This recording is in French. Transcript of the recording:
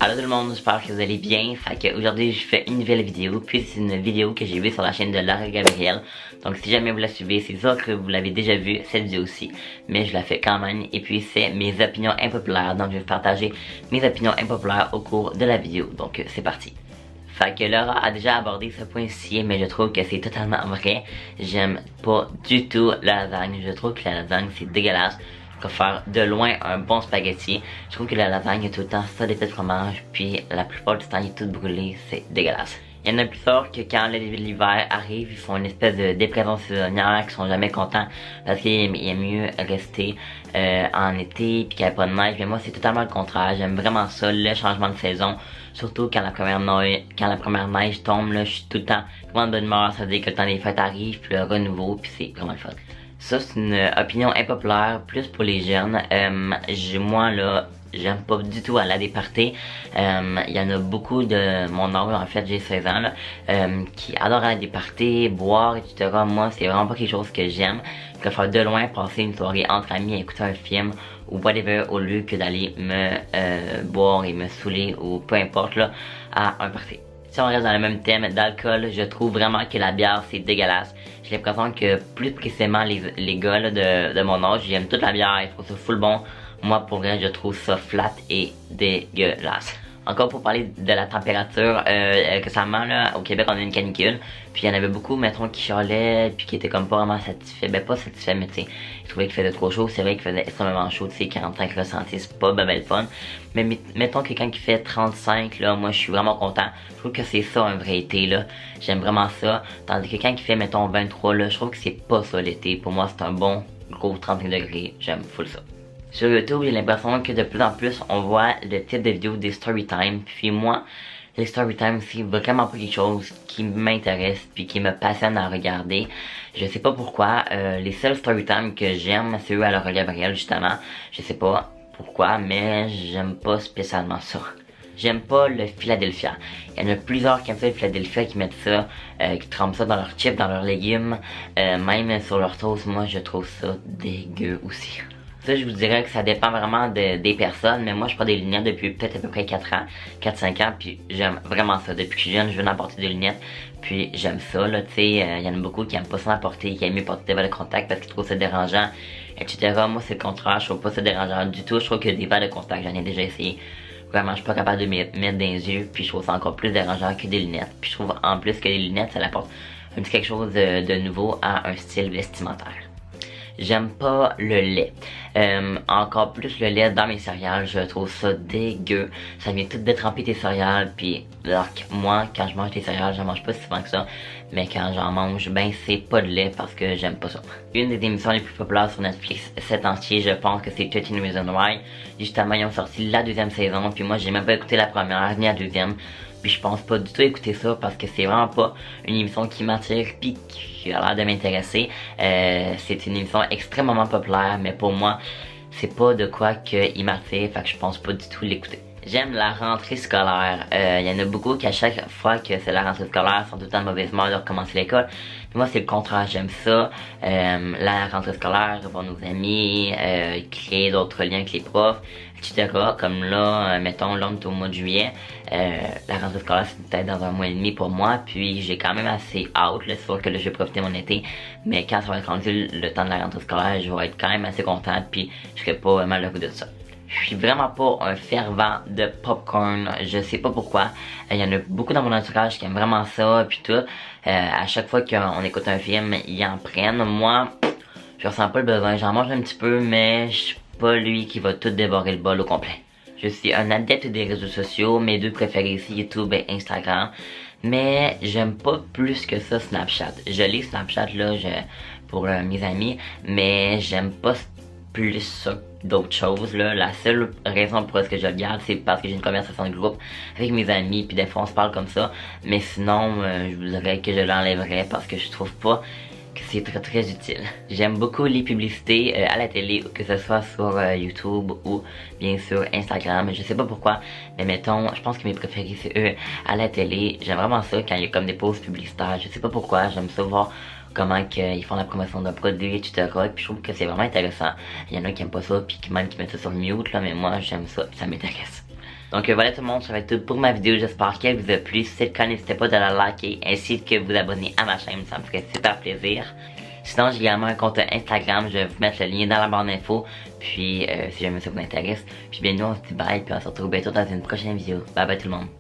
Allô tout le monde, j'espère que vous allez bien. Fait que aujourd'hui je fais une nouvelle vidéo, puis c'est une vidéo que j'ai vue sur la chaîne de Lara Gabrielle. Donc si jamais vous la suivez, c'est sûr que vous l'avez déjà vue cette vidéo aussi, mais je la fais quand même. Et puis c'est mes opinions impopulaires, donc je vais partager mes opinions impopulaires au cours de la vidéo. Donc c'est parti. Fait que Laura a déjà abordé ce point-ci, mais je trouve que c'est totalement vrai. J'aime pas du tout la lasagne. Je trouve que la lasagne c'est dégueulasse. Je préfère de loin un bon spaghetti. Je trouve que la lasagne est tout le temps ça des de fromage, puis la plupart du temps il est tout brûlé, c'est dégueulasse. Il y en a plusieurs que quand l'hiver arrive, ils font une espèce de dépression saisonnière, qui sont jamais contents parce qu'il est mieux rester en été puis qu'il n'y a pas de neige. Mais moi c'est totalement le contraire, j'aime vraiment ça, le changement de saison. Surtout quand la première neige tombe, là, je suis tout le temps vraiment de bonne humeur, ça veut dire que le temps des fêtes arrive, puis le renouveau, puis c'est vraiment le fun. Ça c'est une opinion impopulaire, plus pour les jeunes. Moi là, j'aime pas du tout aller à des parties. Il y en a beaucoup de mon âge, en fait j'ai 16 ans là, qui adorent aller à des parties, boire, etc. Moi c'est vraiment pas quelque chose que j'aime. Je préfère de loin passer une soirée entre amis, écouter un film ou whatever au lieu que d'aller me boire et me saouler ou peu importe là à un party. Si on reste dans le même thème d'alcool, je trouve vraiment que la bière c'est dégueulasse. J'ai l'impression que plus précisément les gars là, de mon âge, j'aime toute la bière, ils trouvent ça full bon. Moi pour vrai je trouve ça flat et dégueulasse. Encore pour parler de la température, récemment là, au Québec on a une canicule. Puis il y en avait beaucoup, mettons, qui chialaient, puis qui étaient comme pas vraiment satisfaits. Ben pas satisfaits, mais tu sais, ils trouvaient qu'il faisait trop chaud. C'est vrai qu'il faisait extrêmement chaud, tu sais, 45 ressentis, c'est pas ben le fun. Mais mettons quelqu'un qui fait 35, là, moi je suis vraiment content. Je trouve que c'est ça un vrai été, là. J'aime vraiment ça. Tandis que quelqu'un qui fait, mettons, 23, là, je trouve que c'est pas ça l'été. Pour moi, c'est un bon gros 35 degrés. J'aime full ça. Sur YouTube, j'ai l'impression que de plus en plus, on voit le type de vidéos des storytime. Puis moi, les storytime, c'est vraiment pas quelque chose qui m'intéresse puis qui me passionne à regarder. Je sais pas pourquoi. Les seuls storytime que j'aime, c'est eux à Lara Gabrielle, justement. Je sais pas pourquoi, mais j'aime pas spécialement ça. J'aime pas le Philadelphia. Il y en a plusieurs qui aiment ça le Philadelphia, qui mettent ça, qui trempent ça dans leurs chips, dans leurs légumes, même sur leur toast. Moi, je trouve ça dégueu aussi. Ça, je vous dirais que ça dépend vraiment des personnes, mais moi, je prends des lunettes depuis peut-être à peu près 4 ans, 4-5 ans, puis j'aime vraiment ça. Depuis que je suis jeune, je veux en porter des lunettes, puis j'aime ça, là, tu sais, il y en a beaucoup qui aiment pas s'en porter, qui aiment mieux porter des verres de contact parce qu'ils trouvent ça dérangeant, etc. Moi, c'est le contraire, je trouve pas ça dérangeant du tout, je trouve que des verres de contact, j'en ai déjà essayé. Vraiment, je suis pas capable de mettre dans les yeux, puis je trouve ça encore plus dérangeant que des lunettes. Puis je trouve en plus que les lunettes, ça apporte un petit quelque chose de nouveau à un style vestimentaire. J'aime pas le lait. Encore plus le lait dans mes céréales, je trouve ça dégueu. Ça vient tout détremper tes céréales, puis alors que moi, quand je mange des céréales, j'en mange pas si souvent que ça. Mais quand j'en mange, ben c'est pas de lait parce que j'aime pas ça. Une des émissions les plus populaires sur Netflix cet entier, je pense que c'est 13 Reasons Why. Justement, ils ont sorti la deuxième saison, puis moi j'ai même pas écouté la première ni la deuxième. Puis je pense pas du tout écouter ça parce que c'est vraiment pas une émission qui m'attire pis qui a l'air de m'intéresser. C'est une émission extrêmement populaire, mais pour moi, c'est pas de quoi qu'il m'attire, fait que je pense pas du tout l'écouter. J'aime la rentrée scolaire. Il y en a beaucoup qui à chaque fois que c'est la rentrée scolaire sont tout le temps de mauvaise humeur de recommencer l'école. Moi c'est le contraire, j'aime ça. La rentrée scolaire, voir nos amis, créer d'autres liens avec les profs, etc. Comme là, mettons là on est au mois de juillet. La rentrée scolaire c'est peut-être dans un mois et demi pour moi. Puis j'ai quand même assez hâte, là, c'est sûr que là je vais profiter de mon été. Mais quand ça va être rendu le temps de la rentrée scolaire, je vais être quand même assez contente. Puis je serai pas malheureux de ça. Je suis vraiment pas un fervent de popcorn, je sais pas pourquoi. Il y en a beaucoup dans mon entourage qui aiment vraiment ça puis tout. À chaque fois qu'on écoute un film, ils en prennent. Moi, je ressens pas le besoin, j'en mange un petit peu, mais je suis pas lui qui va tout dévorer le bol au complet. Je suis un adepte des réseaux sociaux, mes deux préférés ici, YouTube et Instagram. Mais j'aime pas plus que ça Snapchat. Je lis Snapchat là pour mes amis, mais j'aime pas plus ça d'autres choses là. La seule raison pour ce que je le garde, c'est parce que j'ai une conversation de groupe avec mes amis, puis des fois on se parle comme ça. Mais sinon, je vous dirais que je l'enlèverais parce que je trouve pas que c'est très utile. J'aime beaucoup les publicités à la télé, que ce soit sur YouTube ou bien sûr Instagram. Je sais pas pourquoi, mais mettons, je pense que mes préférés c'est eux à la télé. J'aime vraiment ça quand il y a comme des pauses publicitaires. Je sais pas pourquoi, j'aime ça voir comment qu'ils font la promotion d'un produit, etc. Puis je trouve que c'est vraiment intéressant. Il y en a qui aiment pas ça, puis même qui mettent ça sur le mute, là, mais moi j'aime ça, ça m'intéresse. Donc voilà tout le monde, ça va être tout pour ma vidéo. J'espère qu'elle vous a plu. Si c'est le cas, n'hésitez pas de la liker ainsi que vous abonner à ma chaîne. Ça me ferait super plaisir. Sinon, j'ai également un compte Instagram. Je vais vous mettre le lien dans la barre d'infos. Puis si jamais ça vous intéresse. Puis bien nous, on se dit bye. Puis on se retrouve bientôt dans une prochaine vidéo. Bye bye tout le monde.